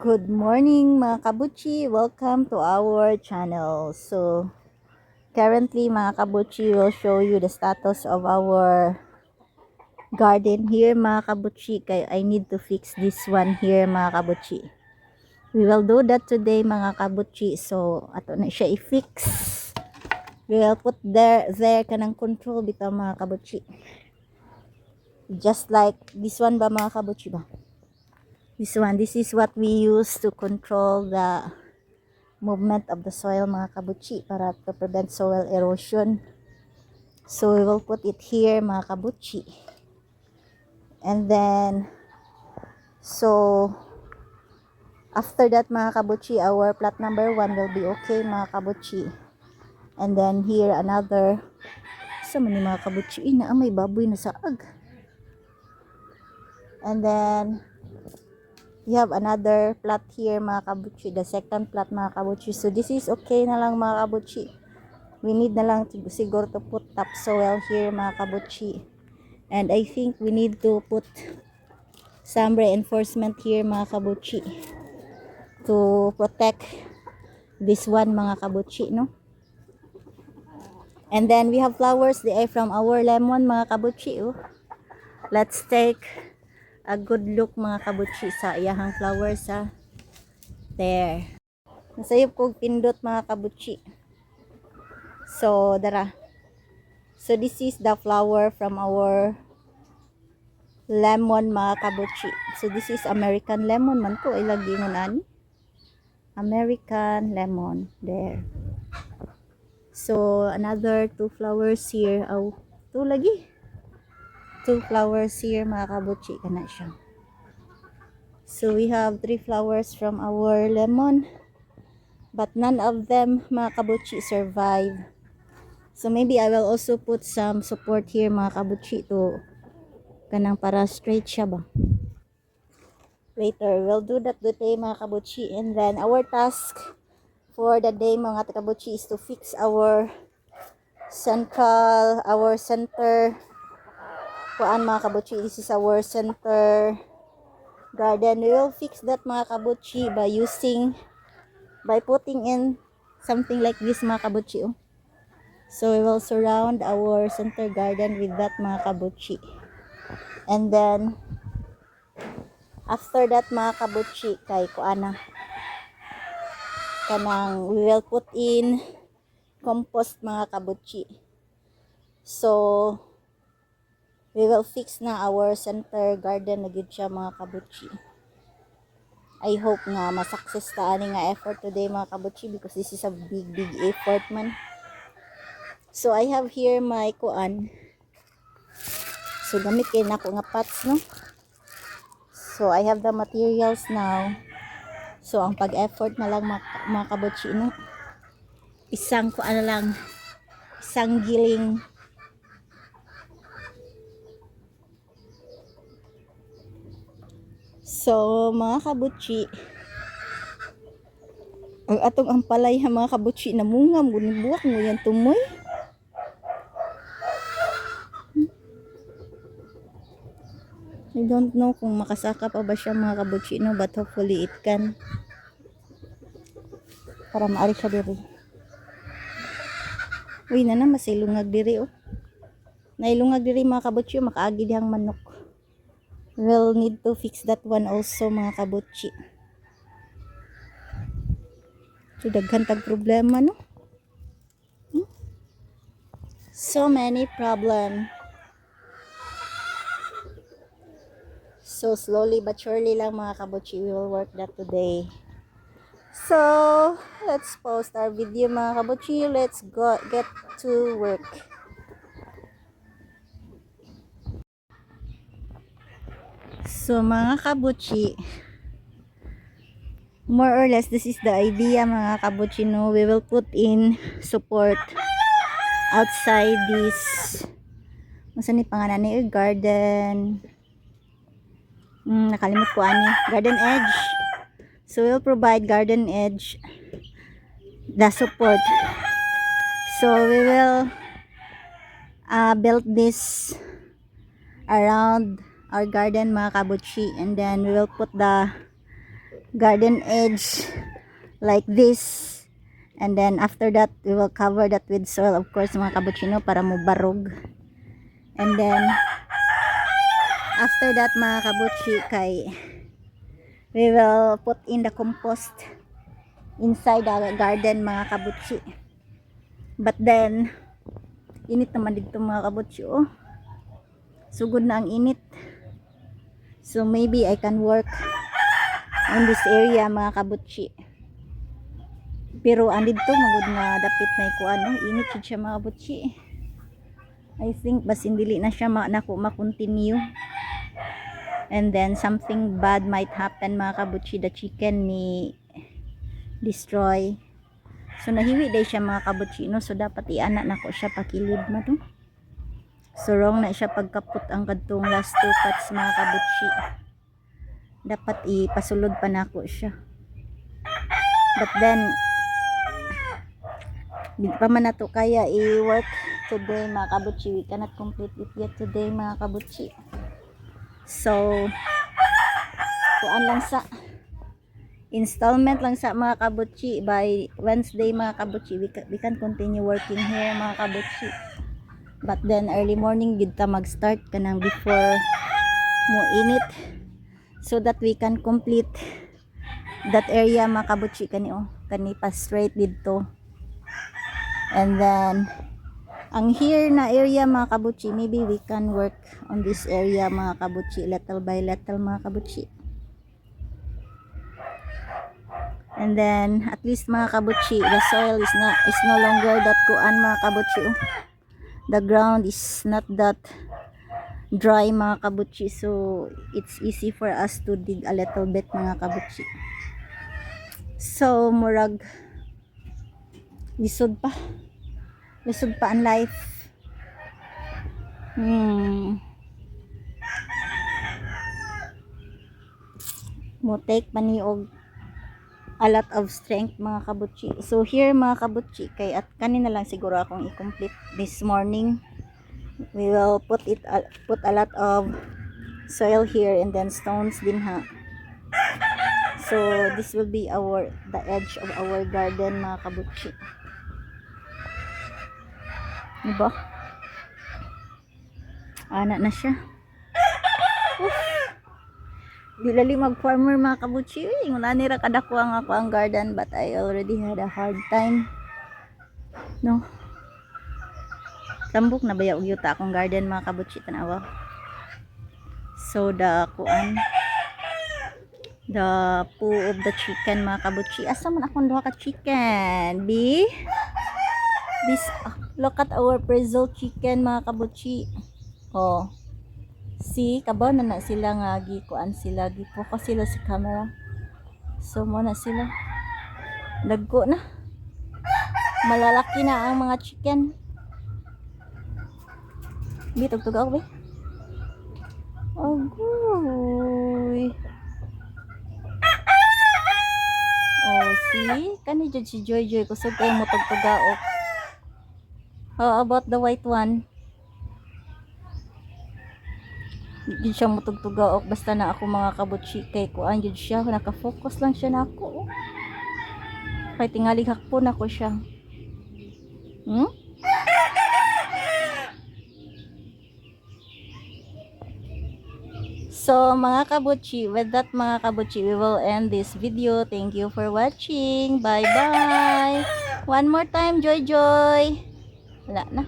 Good morning mga kabuchi! Welcome to our channel. So, currently mga kabuchi will show you the status of our garden here mga kabuchi. Kaya I need to fix this one here mga kabuchi. We will do that today mga kabuchi. So, ato na siya i-fix. We will put there kanang control bitaw mga kabuchi. Just like this one ba mga kabuchi ba? This is what we use to control the movement of the soil mga kabuchi para to prevent soil erosion. So we will put it here mga kabuchi, and then so after that mga kabuchi, our plot number 1 will be okay mga kabuchi. And then here another sa man ni mga kabuchi na may baboy na saag. And then we have another plot here mga kabuchi, the second plot mga kabuchi. So this is okay na lang mga kabuchi. We need na lang siguro to put topsoil here mga kabuchi. And I think we need to put some reinforcement here mga kabuchi to protect this one mga kabuchi, no? And then we have flowers they are from our lemon mga kabuchi. Oh. Let's take a good look mga kabuchi sa iyahang flowers ha. There. Nasayop kog pindot mga kabuchi. So dara. So this is the flower from our lemon mga kabuchi. So this is American lemon man ko, ilagi mo nani. American lemon. There. So another 2 flowers here. Oh, 2 lagi. 2 flowers here mga kabuchi kana siya. So we have 3 flowers from our lemon, but none of them mga kabuchi survive. So maybe I will also put some support here mga kabuchi to kanang para straight siya ba. Later we'll do that today mga kabuchi. And then our task for the day mga kabuchi is to fix our center kuan mga kabuchi. This is our center garden. We will fix that mga kabuchi by putting in something like this mga kabuchi. Oh. So we will surround our center garden with that mga kabuchi. And then after that mga kabuchi, kay kuana kanang we will put in compost mga kabuchi. So we will fix na our center garden na gid siya mga kabuchi. I hope nga ma-success ta ani nga effort today mga kabuchi, because this is a big effort man. So I have here my kuan. So gamit kay nako nga pots, no. So I have the materials now. So ang pag-effort na lang mga kabuchi, no. Isang kuan na lang, isang giling. So mga kabuchi, ang atong ampalay ha mga kabuchi namungam gunibuak mo yan tumoy. I don't know kung makasaka pa ba siya mga kabuchi, no, but hopefully it can. Para maari siya diri. Uy na masilungag diri oh. Nailungag diri mga kabuchi, makaagi dihang manok. We'll need to fix that one also mga kabuchi. So daghan tag problema, no. So many problem. So slowly but surely lang mga kabuchi, we will work that today. So let's post our video mga kabuchi. Let's go get to work. So mga kabuchi, more or less this is the idea mga kabuchi, no. We will put in support outside this, masa ni pangalan ni garden, nakalimot ko ani, garden edge. So we'll provide garden edge the support. So we will build this around our garden mga kabuchi, and then we will put the garden edge like this. And then after that, we will cover that with soil, of course, mga kabuchino, para mubarog. And then after that, mga kabuchi, we will put in the compost inside the garden, mga kabuchi. But then init naman dito, mga kabuchi. Oh, sugod na ang init. So maybe I can work on this area, mga kabuchi. Pero andito magud nga dapit may kuan, no? Init jud siya, mga kabuchi. I think basin dili na siya nako ma-continue. And then something bad might happen, mga kabuchi. The chicken ni destroy. So nahiwi day siya, mga kabuchi, no? So dapat iana nako siya pakilid ma to. So wrong na siya pagkaput ang kadtong last 2 cuts, mga kabuchi. Dapat ipasulod pa nako siya. But then di pa man nato kaya i-work today, mga kabuchi. We cannot complete it yet today, mga kabuchi. So kuan lang sa installment lang sa, mga kabuchi. By Wednesday, mga kabuchi, we can continue working here, mga kabuchi. But then early morning gid ta mag-start kanang before mo init, so that we can complete that area, mga kabuchi. Kani pa straight dito. And then ang here na area, mga kabuchi, maybe we can work on this area, mga kabuchi, little by little, mga kabuchi. And then at least, mga kabuchi, the soil is no longer that kuan, mga kabuchi. The ground is not that dry, mga kabuchi, so it's easy for us to dig a little bit, mga kabuchi. So murag lisod pa ang life. Mo take maniog a lot of strength, mga kabuchi. So here, mga kabuchi, kay at kanina lang siguro akong i-complete this morning. We will put a lot of soil here and then stones din, ha. So this will be the edge of our garden, mga kabuchi. Diba? Ana na siya. Dilali mag-farmer, mga kabuchi. Ngunani ra kadako ang garden, but I already had a hard time. No. Tambok na baya og yuta akong garden, mga kabuchi, tanawa. So the poo of the chicken, mga kabuchi. Asa man akong duha ka chicken? Look at our preserved chicken, mga kabuchi. Oh. See, kabaw na sila nga gi-focus sila sa camera. So mo na sila. Dagko na. Malalaki na ang mga chicken. Tugtog ako, be. Agoy. Oh, see? Kani jud si Joy kusog kay mo tugtugaok. How about the white one? Di siya mutugtugaok basta na ako, mga kabuchi, kay kuan jud siya, naka-focus lang siya na ako. Kay tingali hakpon ako siya. So mga kabuchi, with that, mga kabuchi, we will end this video. Thank you for watching. Bye bye. One more time, Joy. Wala na.